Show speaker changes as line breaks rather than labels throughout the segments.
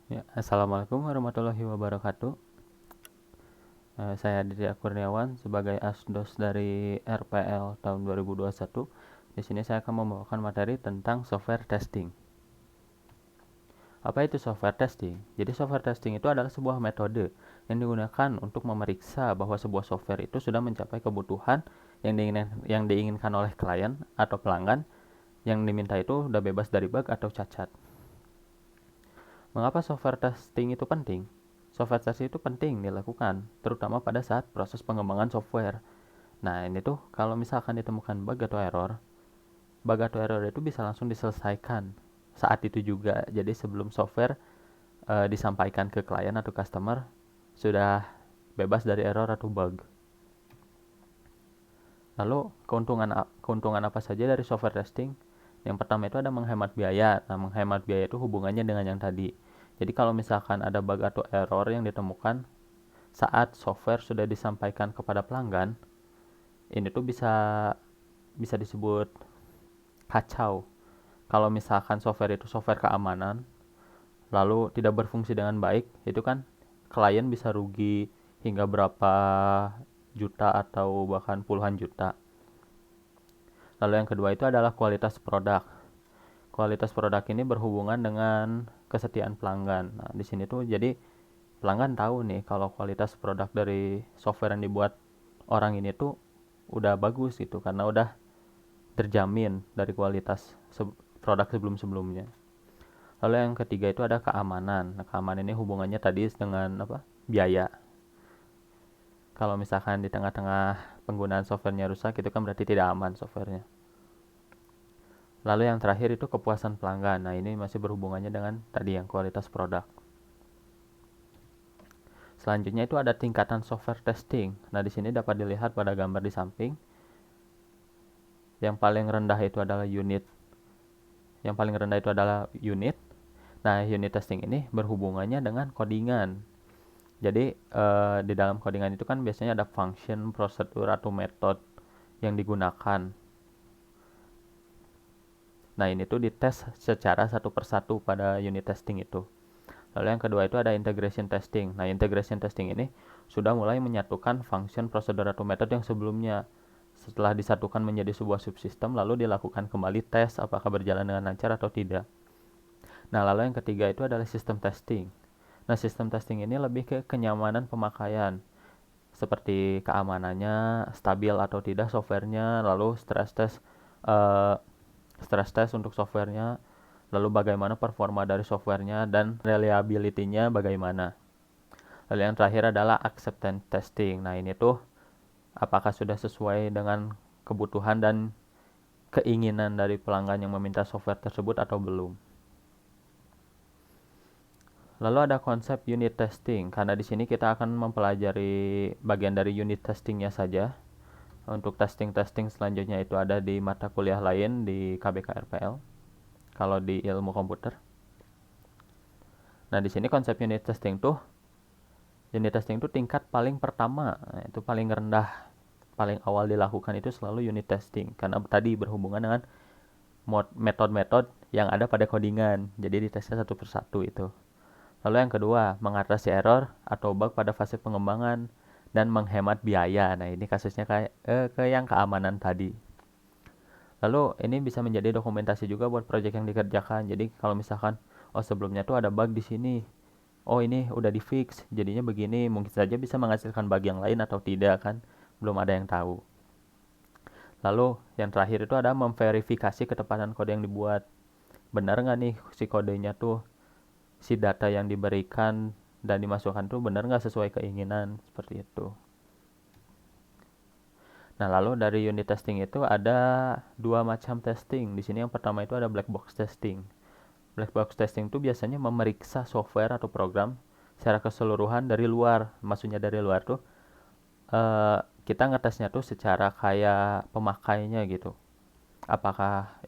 Ya, Assalamualaikum warahmatullahi wabarakatuh. Saya Didi Kurniawan sebagai Asdos dari RPL tahun 2021. Di sini saya akan membawakan materi tentang software testing. Apa itu software testing? Jadi software testing itu adalah sebuah metode yang digunakan untuk memeriksa bahwa sebuah software itu sudah mencapai kebutuhan yang diinginkan oleh klien atau pelanggan yang diminta itu sudah bebas dari bug atau cacat. Mengapa software testing itu penting? Software testing itu penting dilakukan, terutama pada saat proses pengembangan software. Nah, ini tuh kalau misalkan ditemukan bug atau error itu bisa langsung diselesaikan saat itu juga. Jadi sebelum software disampaikan ke klien atau customer, sudah bebas dari error atau bug. Lalu keuntungan apa saja dari software testing? Yang pertama itu ada menghemat biaya. Nah, menghemat biaya itu hubungannya dengan yang tadi. Jadi kalau misalkan ada bug atau error yang ditemukan saat software sudah disampaikan kepada pelanggan, ini tuh bisa bisa disebut kacau. Kalau misalkan software itu software keamanan, lalu tidak berfungsi dengan baik, itu kan klien bisa rugi hingga berapa juta atau bahkan puluhan juta. Lalu yang kedua itu adalah kualitas produk. Kualitas produk ini berhubungan dengan kesetiaan pelanggan. Nah, di sini tuh jadi pelanggan tahu nih kalau kualitas produk dari software yang dibuat orang ini tuh udah bagus gitu karena udah terjamin dari kualitas produk sebelum-sebelumnya. Lalu yang ketiga itu ada keamanan. Nah, keamanan ini hubungannya tadi dengan apa? Biaya. Kalau misalkan di tengah-tengah penggunaan softwarenya rusak, itu kan berarti tidak aman softwarenya. Lalu yang terakhir itu kepuasan pelanggan. Nah, ini masih berhubungannya dengan tadi yang kualitas produk. Selanjutnya itu ada tingkatan software testing. Nah, di sini dapat dilihat pada gambar di samping. Yang paling rendah itu adalah unit. Yang paling rendah itu adalah unit. Nah, unit testing ini berhubungannya dengan codingan. Jadi, di dalam codingan itu kan biasanya ada function, prosedur, atau method yang digunakan. Nah, ini tuh dites secara satu persatu pada unit testing itu. Lalu yang kedua itu ada integration testing. Nah, integration testing ini sudah mulai menyatukan function, prosedur, atau method yang sebelumnya. Setelah disatukan menjadi sebuah subsistem, lalu dilakukan kembali tes apakah berjalan dengan lancar atau tidak. Nah, lalu yang ketiga itu adalah sistem testing. Nah, sistem testing ini lebih ke kenyamanan pemakaian, seperti keamanannya, stabil atau tidak softwarenya, lalu uh, stress test untuk softwarenya, lalu bagaimana performa dari softwarenya dan reliability-nya bagaimana. Lalu yang terakhir adalah acceptance testing. Nah, ini tuh apakah sudah sesuai dengan kebutuhan dan keinginan dari pelanggan yang meminta software tersebut atau belum. Lalu ada konsep unit testing, karena di sini kita akan mempelajari bagian dari unit testingnya saja. Untuk testing-testing selanjutnya itu ada di mata kuliah lain di KBK RPL, kalau di ilmu komputer. Nah, di sini konsep unit testing tuh tingkat paling pertama, nah, itu paling rendah, paling awal dilakukan itu selalu unit testing, karena tadi berhubungan dengan metode-metode yang ada pada codingan, jadi ditesnya satu persatu itu. Lalu yang kedua, mengatasi error atau bug pada fase pengembangan dan menghemat biaya. Nah, ini kasusnya kayak ke yang keamanan tadi. Lalu ini bisa menjadi dokumentasi juga buat proyek yang dikerjakan. Jadi kalau misalkan oh sebelumnya tuh ada bug di sini. Oh ini udah di fix, jadinya begini. Mungkin saja bisa menghasilkan bug yang lain atau tidak kan. Belum ada yang tahu. Lalu yang terakhir itu ada memverifikasi ketepatan kode yang dibuat. Benar nggak nih si kodenya tuh, si data yang diberikan dan dimasukkan tuh benar nggak sesuai keinginan, seperti itu. Nah, lalu dari unit testing itu ada dua macam testing. Di sini yang pertama itu ada black box testing. Black box testing itu biasanya memeriksa software atau program secara keseluruhan dari luar. Maksudnya dari luar tuh eh, kita ngetesnya tuh secara kayak pemakainya gitu. Apakah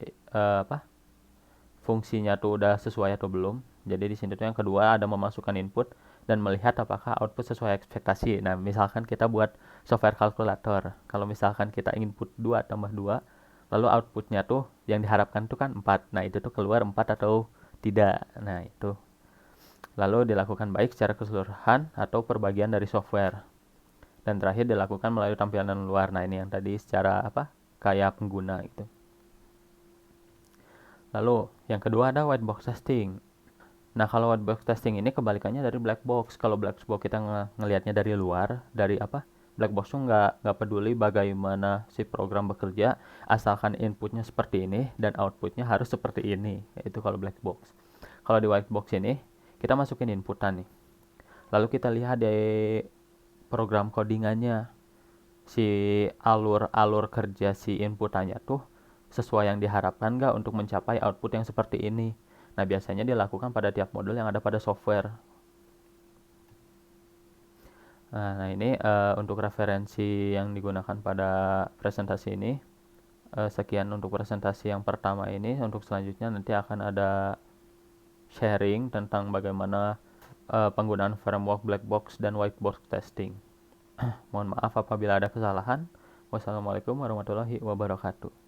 fungsinya tuh udah sesuai atau belum. Jadi di sini tuh yang kedua ada memasukkan input dan melihat apakah output sesuai ekspektasi. Nah, misalkan kita buat software kalkulator. Kalau misalkan kita input 2 tambah 2, lalu outputnya tuh yang diharapkan tuh kan 4. Nah, itu tuh keluar 4 atau tidak. Nah, itu. Lalu dilakukan baik secara keseluruhan atau perbagian dari software. Dan terakhir dilakukan melalui tampilan luar. Nah, ini yang tadi secara kayak pengguna gitu. Lalu yang kedua ada white box testing. Nah, kalau white box testing ini kebalikannya dari black box. Kalau black box kita ngelihatnya dari luar, dari black box tuh nggak peduli bagaimana si program bekerja, asalkan inputnya seperti ini dan outputnya harus seperti ini. Itu kalau black box. Kalau di white box ini, kita masukin inputan nih. Lalu kita lihat di program codingannya, si alur kerja si inputannya tuh sesuai yang diharapkan nggak untuk mencapai output yang seperti ini. Nah, biasanya dilakukan pada tiap modul yang ada pada software. Nah, ini untuk referensi yang digunakan pada presentasi ini. Sekian untuk presentasi yang pertama ini. Untuk selanjutnya nanti akan ada sharing tentang bagaimana penggunaan framework black box dan white box testing. Mohon maaf apabila ada kesalahan. Wassalamualaikum warahmatullahi wabarakatuh.